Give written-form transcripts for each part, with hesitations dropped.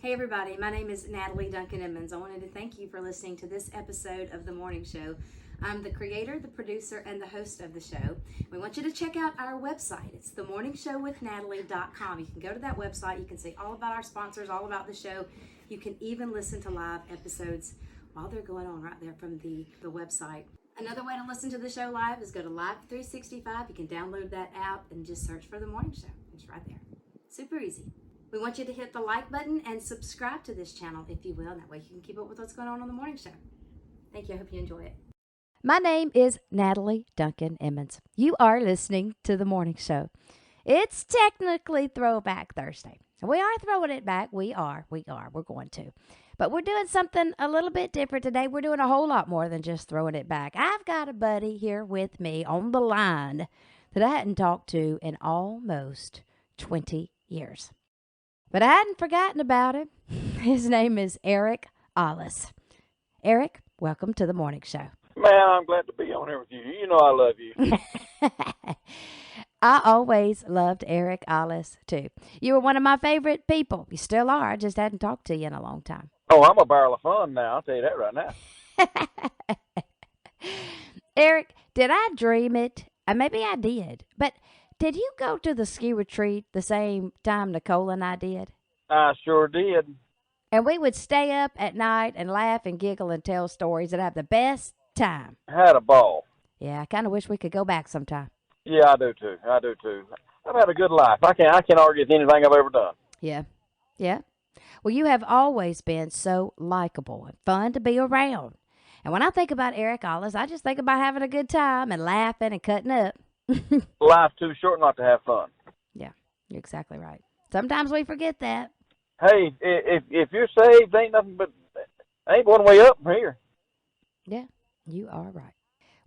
Hey everybody, my name is Natalie Duncan-Emmons. I wanted to thank you for listening to this episode of The Morning Show. I'm the creator, the producer, and the host of the show. We want you to check out our website. It's themorningshowwithnatalie.com. You can go to that website. You can see all about our sponsors, all about the show. You can even listen to live episodes while they're going on right there from the website. Another way to listen to the show live is go to Live 365. You can download that app and just search for The Morning Show. It's right there. Super easy. We want you to hit the like button and subscribe to this channel if you will. That way you can keep up with what's going on the morning show. Thank you. I hope you enjoy it. My name is Natalie Duncan-Emmons. You are listening to The Morning Show. It's technically Throwback Thursday. We are throwing it back. We are. We're going to. But we're doing something a little bit different today. We're doing a whole lot more than just throwing it back. I've got a buddy here with me on the line that I hadn't talked to in almost 20 years. But I hadn't forgotten about him. His name is Eric Ollis. Eric, welcome to The Morning Show. Man, I'm glad to be on here with you. You know I love you. I always loved Eric Ollis, too. You were one of my favorite people. You still are. I just hadn't talked to you in a long time. Oh, I'm a barrel of fun now. I'll tell you that right now. Eric, did I dream it? Maybe I did. But did you go to the ski retreat the same time Nicole and I did? I sure did. And we would stay up at night and laugh and giggle and tell stories and have the best time. Had a ball. Yeah, I kind of wish we could go back sometime. Yeah, I do too. I've had a good life. I can't argue with anything I've ever done. Yeah. Well, you have always been so likable and fun to be around. And when I think about Eric Ollis, I just think about having a good time and laughing and cutting up. Life's too short not to have fun. Yeah, you're exactly right. Sometimes we forget that. Hey, if you're saved, ain't one way up from here. Yeah, you are right.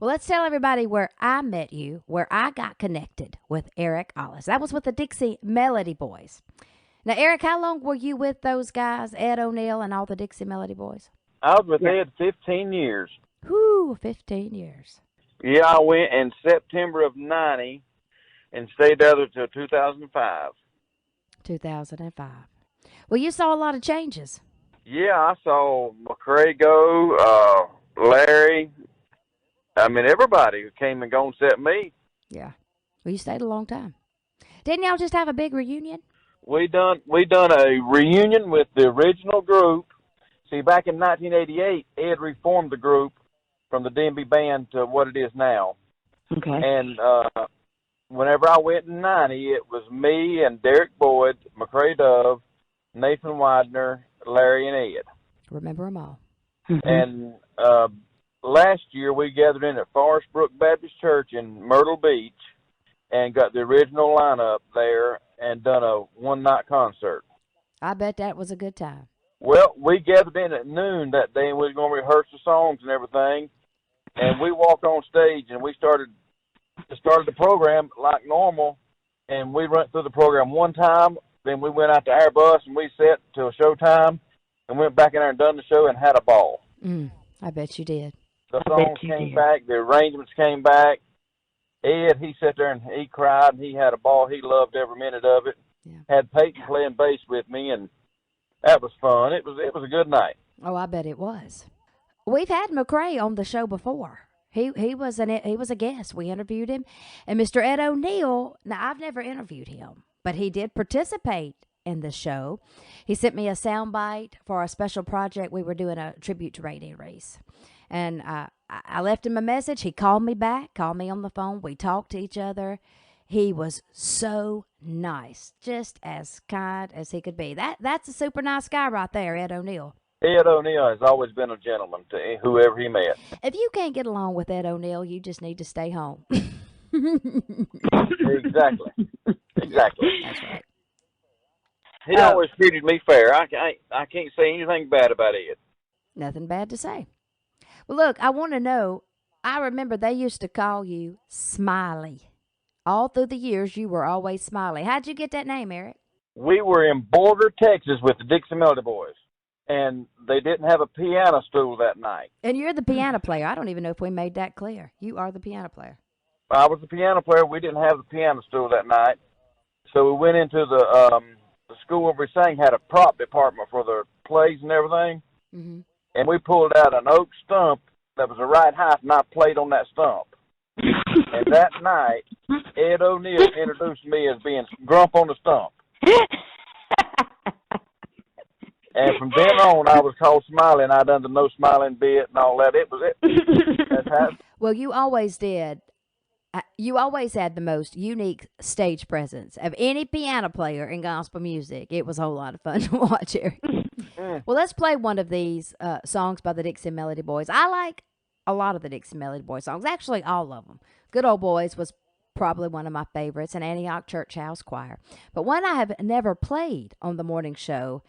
Well, let's tell everybody where I met you, where I got connected with Eric Ollis. That was with the Dixie Melody Boys. Now, Eric, how long were you with those guys, Ed O'Neill and all the Dixie Melody Boys? I was with Ed 15 years. Whew, 15 years. Yeah, I went in September of 90 and stayed there until 2005. 2005. Well, you saw a lot of changes. Yeah, I saw McCrae go, Larry. I mean, everybody who came and gone except me. Yeah. Well, you stayed a long time. Didn't y'all just have a big reunion? We done a reunion with the original group. See, back in 1988, Ed reformed the group from the D&B band to what it is now. Okay. And whenever I went in 90, it was me and Derek Boyd, McCrae Dove, Nathan Widener, Larry, and Ed. Remember them all. And last year, we gathered in at Forest Brook Baptist Church in Myrtle Beach and got the original lineup there and done a one-night concert. I bet that was a good time. Well, we gathered in at noon that day, and we were going to rehearse the songs and everything. And we walked on stage, and we started the program like normal, and we went through the program one time. Then we went out to our bus, and we sat till showtime, and went back in there and done the show and had a ball. I bet you did. The songs came back. The arrangements came back. Ed, he sat there and he cried, and he had a ball. He loved every minute of it. Yeah. Had Peyton playing bass with me, and that was fun. It was a good night. Oh, I bet it was. We've had McCrae on the show before. He was a guest. We interviewed him. And Mr. Ed O'Neill, now I've never interviewed him, but he did participate in the show. He sent me a soundbite for a special project. We were doing a tribute to Ray Reese. And I left him a message. He called me back, called me on the phone. We talked to each other. He was so nice, just as kind as he could be. That's a super nice guy right there, Ed O'Neill. Ed O'Neill has always been a gentleman to whoever he met. If you can't get along with Ed O'Neill, you just need to stay home. Exactly. That's right. He always treated me fair. I can't say anything bad about Ed. Nothing bad to say. Well, look, I want to know, I remember they used to call you Smiley. All through the years, you were always Smiley. How'd you get that name, Eric? We were in Boulder, Texas with the Dixie Melody Boys, and they didn't have a piano stool that night. And you're the piano player. I don't even know if we made that clear. You are the piano player. I was the piano player. We didn't have the piano stool that night. So we went into the the school where we sang had a prop department for the plays and everything. Mm-hmm. And we pulled out an oak stump that was the right height, and I played on that stump. And that night, Ed O'Neill introduced me as being Grump on the Stump. And from then on, I was called Smiley, and I done the no smiling bit and all that. It was it. That's how. Well, you always did. You always had the most unique stage presence of any piano player in gospel music. It was a whole lot of fun to watch, Eric. Well, let's play one of these songs by the Dixie Melody Boys. I like a lot of the Dixie Melody Boys songs, actually all of them. Good Old Boys was probably one of my favorites, and Antioch Church House Choir. But one I have never played on the morning show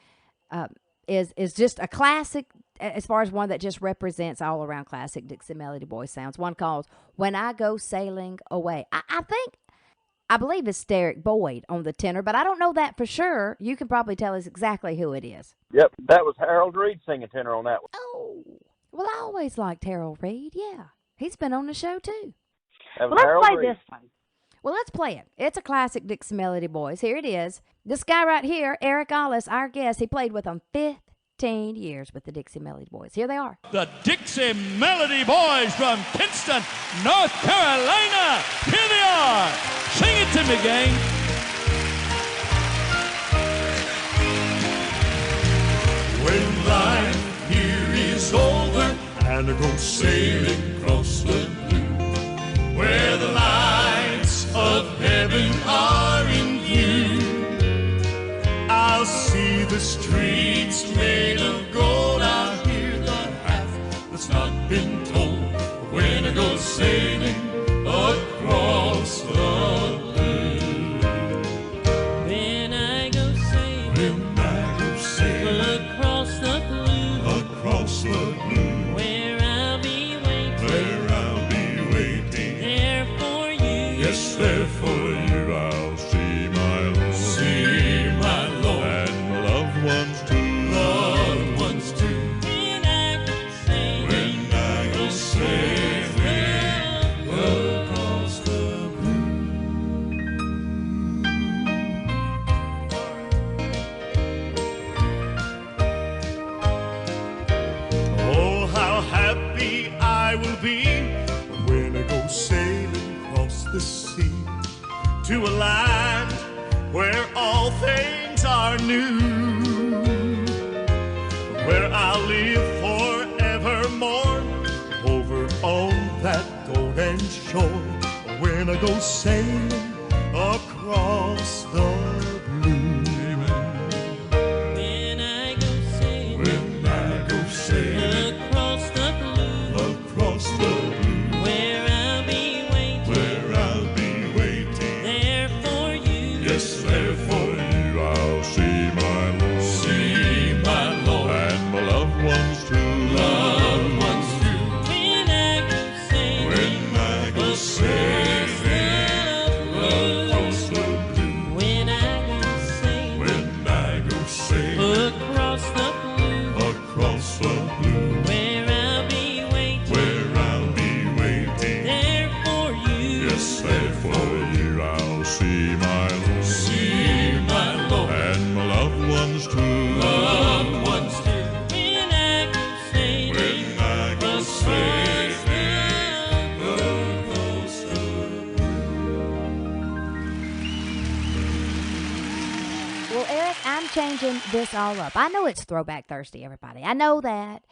is just a classic, as far as one that just represents all around classic Dixie Melody Boys sounds. One called When I Go Sailing Away. I believe it's Derek Boyd on the tenor, but I don't know that for sure. You can probably tell us exactly who it is. Yep, that was Harold Reed singing tenor on that one. Oh, well, I always liked Harold Reed. Yeah, he's been on the show too. That was Let's Harold play Reed. this one. Well, let's play it. It's a classic Dixie Melody Boys. Here it is. This guy right here, Eric Ollis, our guest, he played with them 15 years with the Dixie Melody Boys. Here they are. The Dixie Melody Boys from Kinston, North Carolina. Here they are. Sing it to me, gang. When life here is over and I go sailing across the blue, where the lights of heaven are in view, I'll see the streets made of gold. I'll hear the half that's not been told when I go sailing across the blue. When I go sailing, When I go sailing across the blue, across the blue, where I'll be waiting where I'll be waiting, there for you. yes, there for you I'll see my Lord, See my Lord, and loved ones too, loved ones too. When I go sailing, when I go sailing across the blue. Oh, how happy I will be when I go sailing across the sea to a land where all things are new, where I'll live forevermore over on that golden shore when I go sailing across the blue. when I go sailing When I go sailing across the blue, across the blue, where I'll be waiting where I'll be waiting, there for you. yes, there for you I'll see my Lord, See my Lord, and my loved ones too, loved ones too. When I go sailing, when I go sailing across the blue, when I go sailing when I go sailing across the blue, across the blue, where I'll be waiting where I'll be waiting, there for you. yes, there for you I'll see my Lord, See my Lord, and my loved ones too, loved ones too. When I go sailing when I go sailing across the Well, Eric, I'm changing this all up. I know it's Throwback Thursday, everybody. I know that.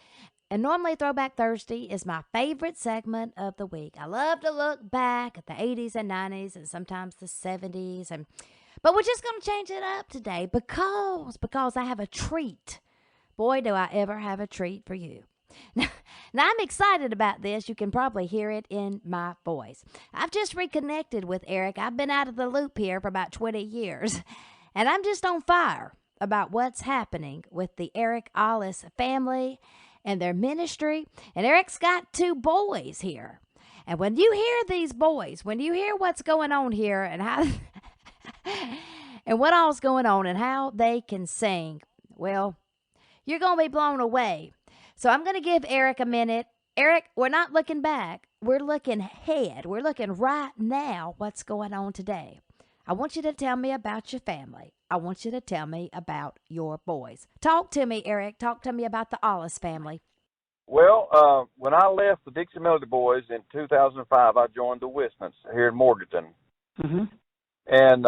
And normally Throwback Thursday is my favorite segment of the week. I love to look back at the 80s and 90s and sometimes the 70s. But we're just going to change it up today because I have a treat. Boy, do I ever have a treat for you. Now, I'm excited about this. You can probably hear it in my voice. I've just reconnected with Eric. I've been out of the loop here for about 20 years. And I'm just on fire about what's happening with the Eric Ollis family and their ministry. And Eric's got 2 boys here. And when you hear these boys, when you hear what's going on here and how and what all's going on and how they can sing, well, you're going to be blown away. So I'm going to give Eric a minute. Eric, we're not looking back. We're looking ahead. We're looking right now what's going on today. I want you to tell me about your family. I want you to tell me about your boys. Talk to me, Eric. Talk to me about the Ollis family. Well, when I left the Dixie Melody Boys in 2005, I joined the Wistons here in Morganton. Mm-hmm. And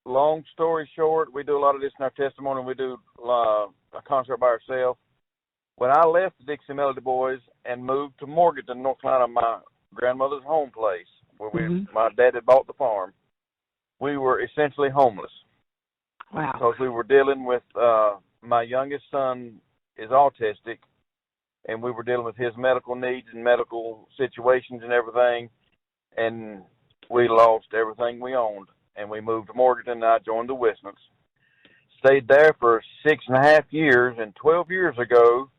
long story short, we do a lot of this in our testimony. We do a concert by ourselves. When I left the Dixie Melody Boys and moved to Morganton, North Carolina, my grandmother's home place, where my dad had bought the farm, we were essentially homeless. Wow. Because we were dealing with, my youngest son is autistic, and we were dealing with his medical needs and medical situations and everything, and we lost everything we owned, and we moved to Morganton, and I joined the Wistons. Stayed there for 6.5 years, and 12 years ago,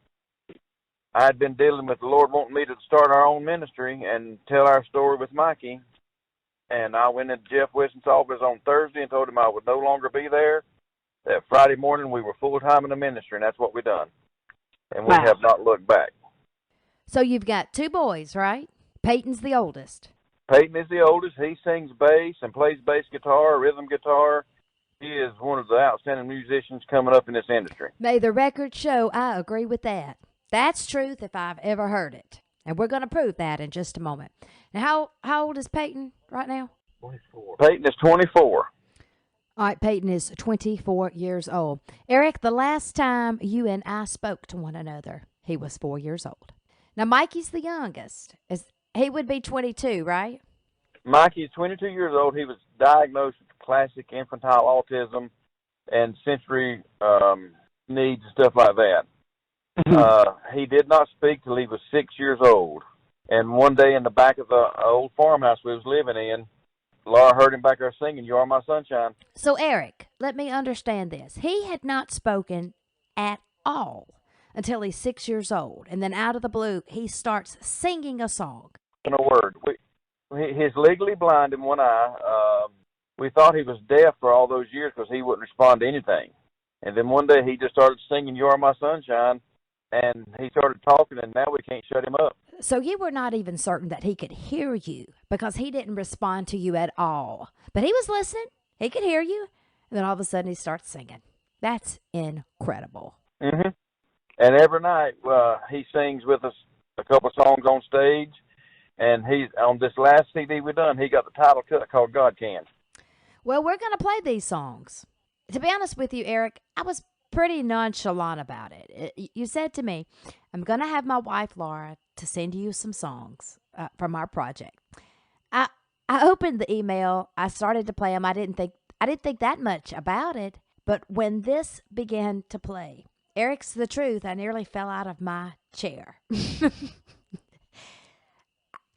I had been dealing with the Lord wanting me to start our own ministry and tell our story with Mikey, and I went into Jeff Wiston's office on Thursday and told him I would no longer be there. That Friday morning, we were full-time in the ministry, and that's what we done. And we have not looked back. So you've got 2 boys, right? Peyton's the oldest. Peyton is the oldest. He sings bass and plays bass guitar, rhythm guitar. He is one of the outstanding musicians coming up in this industry. May the record show I agree with that. That's truth if I've ever heard it. And we're going to prove that in just a moment. Now, how old is Peyton right now? 24. Peyton is 24. All right, Peyton is 24 years old. Eric, the last time you and I spoke to one another, he was 4 years old. Now, Mikey's the youngest. He would be 22, right? Mikey is 22 years old. He was diagnosed with classic infantile autism and sensory needs and stuff like that. He did not speak till he was 6 years old. And one day in the back of the old farmhouse we was living in, Laura heard him back there singing, "You Are My Sunshine." So, Eric, let me understand this. He had not spoken at all until he's 6 years old. And then out of the blue, he starts singing a song. In a word, he's legally blind in one eye. We thought he was deaf for all those years because he wouldn't respond to anything. And then one day he just started singing, "You Are My Sunshine," and he started talking, and now we can't shut him up. So you were not even certain that he could hear you because he didn't respond to you at all. But he was listening. He could hear you. And then all of a sudden he starts singing. That's incredible. Mm-hmm. And every night he sings with us a couple songs on stage. And he's on this last CD we done, he got the title cut called "God Can." Well, we're going to play these songs. To be honest with you, Eric, I was pretty nonchalant about it. You said to me, "I'm going to have my wife, Laura, to send you some songs from our project." I opened the email. I started to play them. I didn't think that much about it. But when this began to play, Eric's the truth, I nearly fell out of my chair.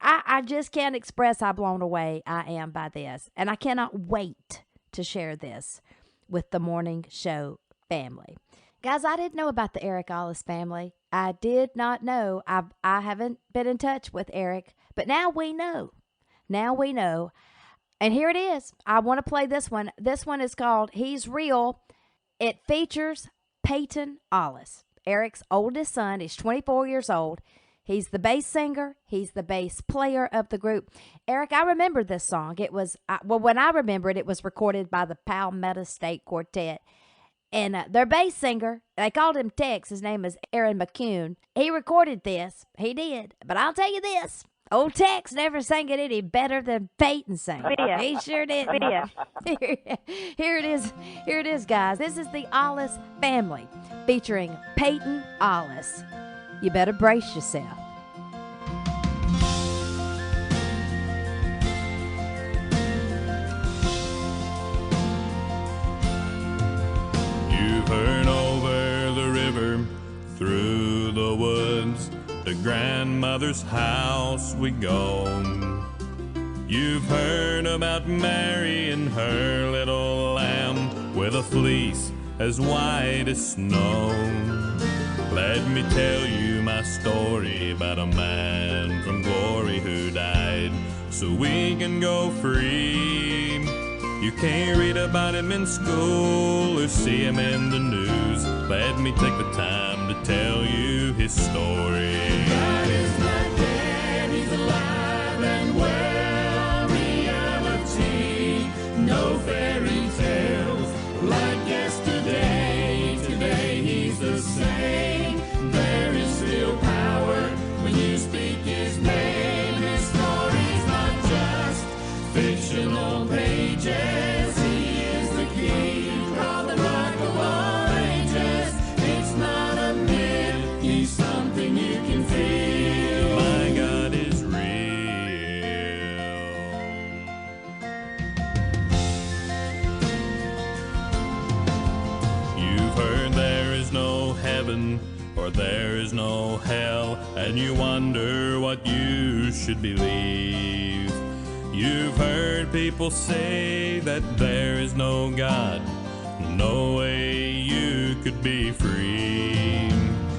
I just can't express how blown away I am by this. And I cannot wait to share this with the morning show family. Guys, I didn't know about the Eric Ollis family. I did not know. I haven't been in touch with Eric, but now we know. Now we know. And here it is. I want to play this one. This one is called "He's Real." It features Peyton Ollis, Eric's oldest son. He's 24 years old. He's the bass singer. He's the bass player of the group. Eric, I remember this song. It was, when I remember it, it was recorded by the Palmetto State Quartet. And their bass singer, they called him Tex. His name is Aaron McCune. He recorded this. He did. But I'll tell you this. Old Tex never sang it any better than Peyton sang it. Yeah. He sure did. Yeah. Here it is. Here it is, guys. This is the Ollis family featuring Peyton Ollis. You better brace yourself. You've heard over the river, through the woods, to grandmother's house we go. You've heard about Mary and her little lamb with a fleece as white as snow. Let me tell you my story about a man from glory who died so we can go free. You can't read about him in school or see him in the news. Let me take the time to tell you his story. God is not dead, he's alive and well. Reality, no heaven, or there is no hell, and you wonder what you should believe. You've heard people say that there is no God, no way you could be free.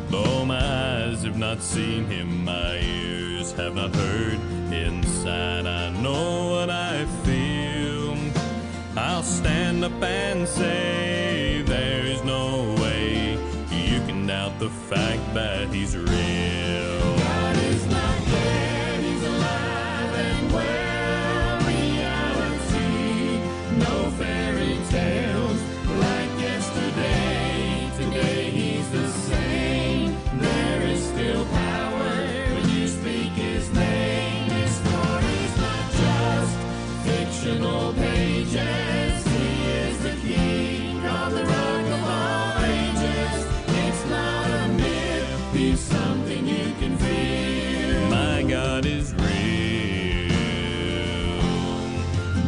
Though my eyes have not seen him, my ears have not heard, inside I know what I feel. I'll stand up and say there is no way you can doubt the fact that he's real. God is not dead, he's alive and well. Reality, no fairy tales like yesterday. Today he's the same. There is still power when you speak his name. His story's not just fictional pages. He is the king of the rock of all ages. It's not a myth, he's something you can feel. My God is real.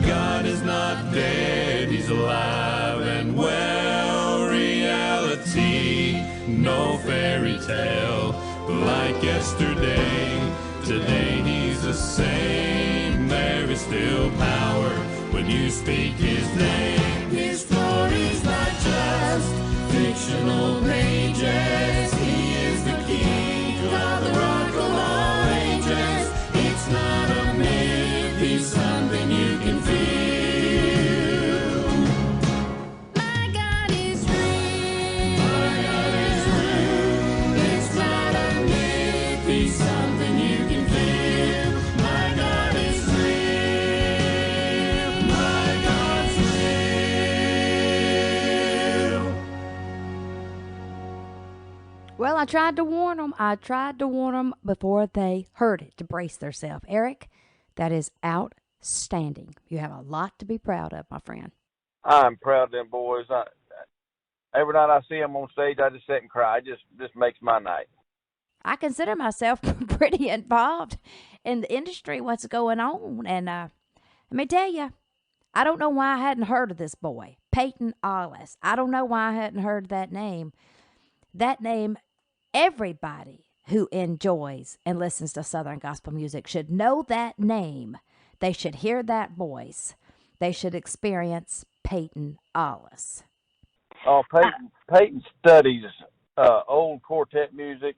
God is not dead, he's alive and well. Reality, no fairy tale like yesterday. Today he's the same. There is still power when you speak his name. His story's not just fictional pages. He is the king of the rock of all ages. It's not a myth, he's something you can feel. My God is real. My God is real. It's not a myth, he's something you can feel. My God is real. My God's real. Well, I tried to warn them. I tried to warn them before they heard it to brace themselves. Eric, that is outstanding. You have a lot to be proud of, my friend. I'm proud of them boys. Every night I see them on stage, I just sit and cry. It just makes my night. I consider myself pretty involved in the industry, what's going on. And let me tell you, I don't know why I hadn't heard of this boy, Peyton Ollis. I don't know why I hadn't heard that name. That name, everybody who enjoys and listens to Southern gospel music should know that name. They should hear that voice. They should experience Peyton Ollis. Oh, Peyton studies old quartet music.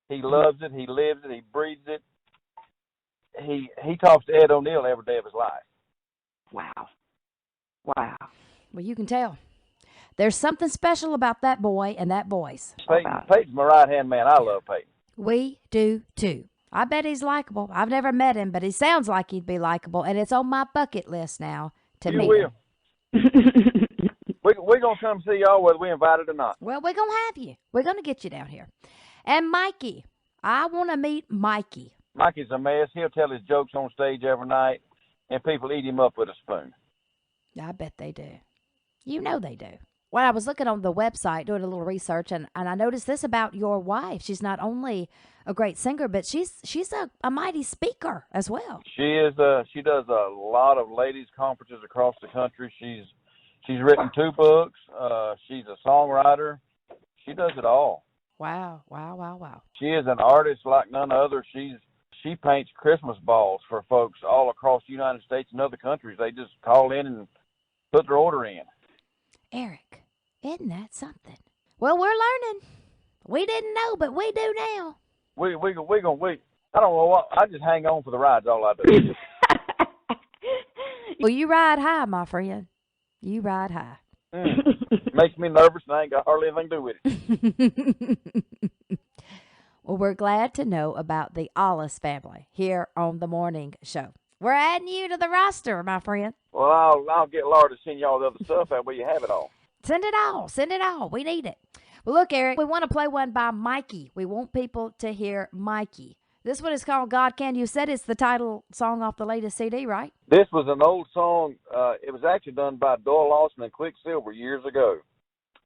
He loves it. He lives it. He breathes it. He talks to Ed O'Neill every day of his life. Wow. Well, you can tell. There's something special about that boy and that voice. Peyton's my right-hand man. I love Peyton. We do too. I bet he's likable. I've never met him, but he sounds like he'd be likable, and it's on my bucket list now to meet him. We're going to come see y'all whether we invited or not. Well, we're going to have you. We're going to get you down here. And Mikey. I want to meet Mikey. Mikey's a mess. He'll tell his jokes on stage every night, and people eat him up with a spoon. I bet they do. You know they do. Well, I was looking on the website, doing a little research, and I noticed this about your wife. She's not only a great singer, but she's a mighty speaker as well. She is. She does a lot of ladies' conferences across the country. She's written 2 books. She's a songwriter. She does it all. Wow. She is an artist like none other. She paints Christmas balls for folks all across the United States and other countries. They just call in and put their order in. Eric, isn't that something? Well, we're learning. We didn't know, but we do now. We I don't know what. I just hang on for the rides. All I do. Well, you ride high, my friend. You ride high. Makes me nervous, and I ain't got hardly anything to do with it. Well, we're glad to know about the Ollis family here on the morning show. We're adding you to the roster, my friend. Well, I'll get Laura to send y'all the other stuff. That way you have it all. Send it all. We need it. Well, look, Eric, we want to play one by Mikey. We want people to hear Mikey. This one is called God Can. You said it's the title song off the latest CD, right? This was an old song. It was actually done by Doyle Lawson and Quicksilver years ago.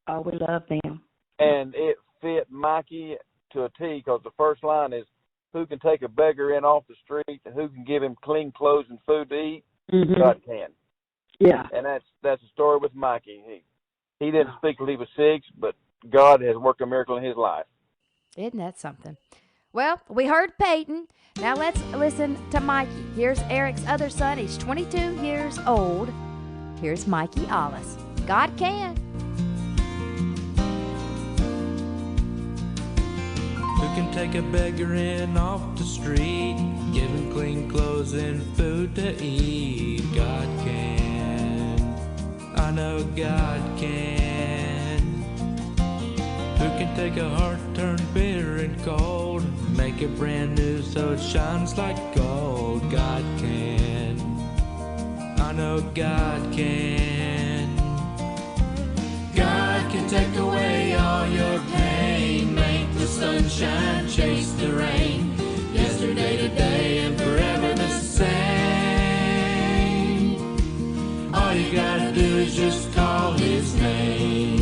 Oh, we love them. And it fit Mikey to a T because the first line is, who can take a beggar in off the street and who can give him clean clothes and food to eat? Mm-hmm. God can. Yeah. And that's the story with Mikey. He didn't speak till he was 6, but God has worked a miracle in his life. Isn't that something? Well, we heard Peyton. Now let's listen to Mikey. Here's Eric's other son. He's 22 years old. Here's Mikey Ollis. God can. Who can take a beggar in off the street, give him clean clothes and food to eat? God can. I know God can. Who can take a heart turned bitter and cold, make it brand new so it shines like gold? God can. I know God can. God can take away all your pain, make the sunshine chase the rain, yesterday, today, and forever the same. All you gotta do is just call his name.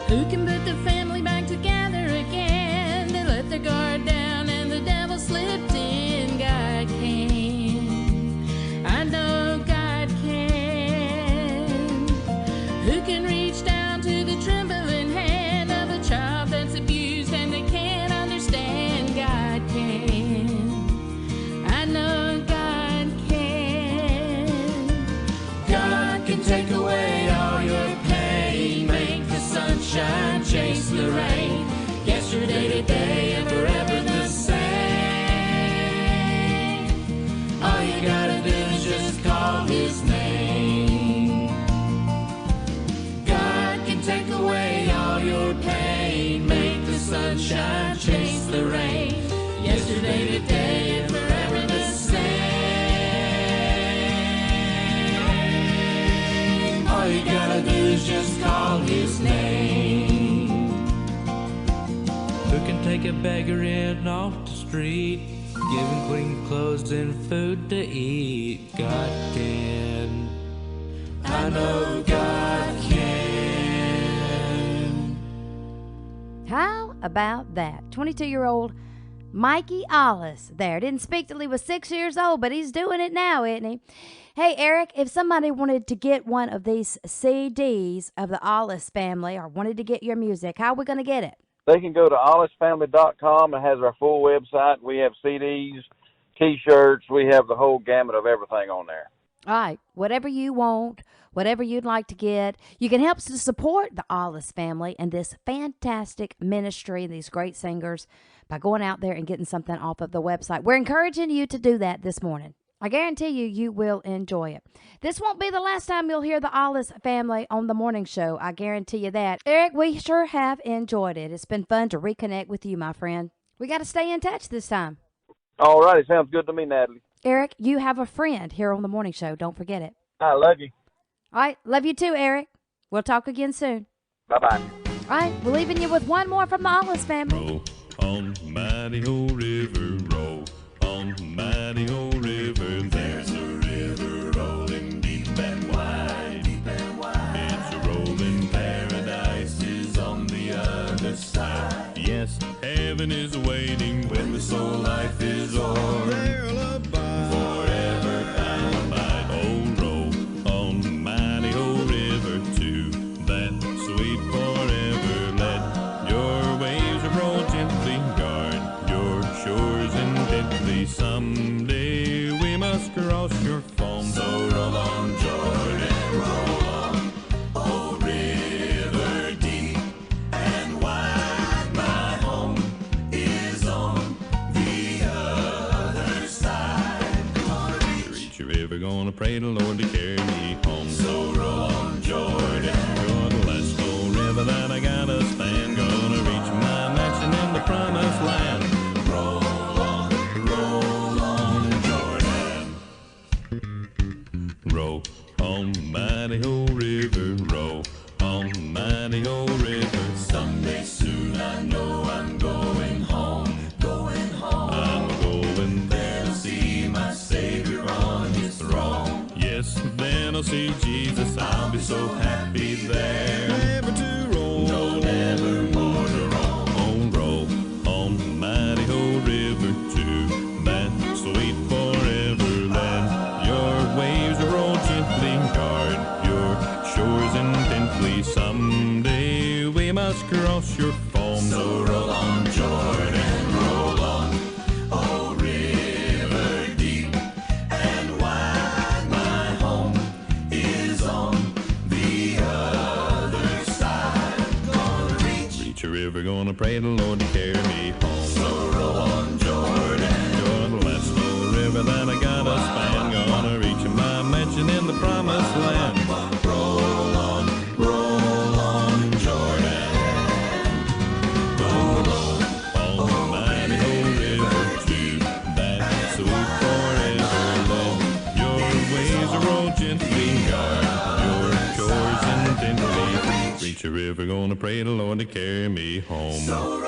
Who can put the family back together again? They let their guard down and the devil slipped in. God can. I know God can. Who can reach down to the trembling hand of a child that's abused and they can't understand? God can. I know God can. God can take away all your pain, make the sunshine chase the rain, yesterday, today, and forever the same. All you gotta do is just call his name. God can take away all your pain, make the sunshine chase the rain, yesterday, today, and forever the same. All you gotta do is just call his name. Who can take a beggar in off the street, give him clean clothes and food to eat? God can. I know God can. How about that? 22-year-old Mikey Ollis there. Didn't speak till he was 6 years old, but he's doing it now, isn't he? Hey, Eric, if somebody wanted to get one of these CDs of the Ollis family or wanted to get your music, how are we going to get it? They can go to ollisfamily.com. It has our full website. We have CDs, T-shirts. We have the whole gamut of everything on there. All right, whatever you want, whatever you'd like to get, you can help to support the Ollis family and this fantastic ministry, these great singers, by going out there and getting something off of the website. We're encouraging you to do that this morning. I guarantee you, you will enjoy it. This won't be the last time you'll hear the Ollis family on the morning show. I guarantee you that. Eric, we sure have enjoyed it. It's been fun to reconnect with you, my friend. We got to stay in touch this time. All righty. Sounds good to me, Natalie. Eric, you have a friend here on the morning show. Don't forget it. I love you. All right. Love you too, Eric. We'll talk again soon. Bye-bye. All right. We're leaving you with one more from the Ollis family. Roll on the mighty old river, roll on the mighty old river. There's a river rolling deep and wide, deep and wide. It's a rolling paradise is on the other side. Yes, heaven is waiting when the soul life is o'er. There'll abide forever and abide. Oh, roll on the mighty old river to that sweet forever. Let your waves roll gently, guard your shores intently. Someday we must cross your foam. So roll on, Jordan, roll on, oh river deep and wide. My home is on the other side. Gonna reach your river, gonna pray the Lord to carry me home. So roll on, Jordan, gonna let's go river that I gotta stand. Gonna reach my mansion in the promised land. Roll on, Jordan. Roll on, mighty old river, roll on, mighty old river. Someday soon I know I'm going home, going home. I'm going there to see my Savior on his throne. Yes, then I'll see Jesus, I'll be so happy there. Never to roll, no, never more to roll. Oh, roll on the mighty old river to that sweet forever land. Your waves roll gently, guard must cross your foam. So roll on, Jordan, roll on, oh river deep and wide. My home is on the other side. Gonna reach a river, gonna pray the Lord to carry me home. So roll on, Jordan, Jordan, that's no river that I gotta span. Gonna reach my mansion in the promised land. Roll on, Jordan. Go roll on the mighty old river too. That's sweet forever then. Your ways are all gently guard, your shores intently. Reach a river, gonna pray the Lord to carry me home. So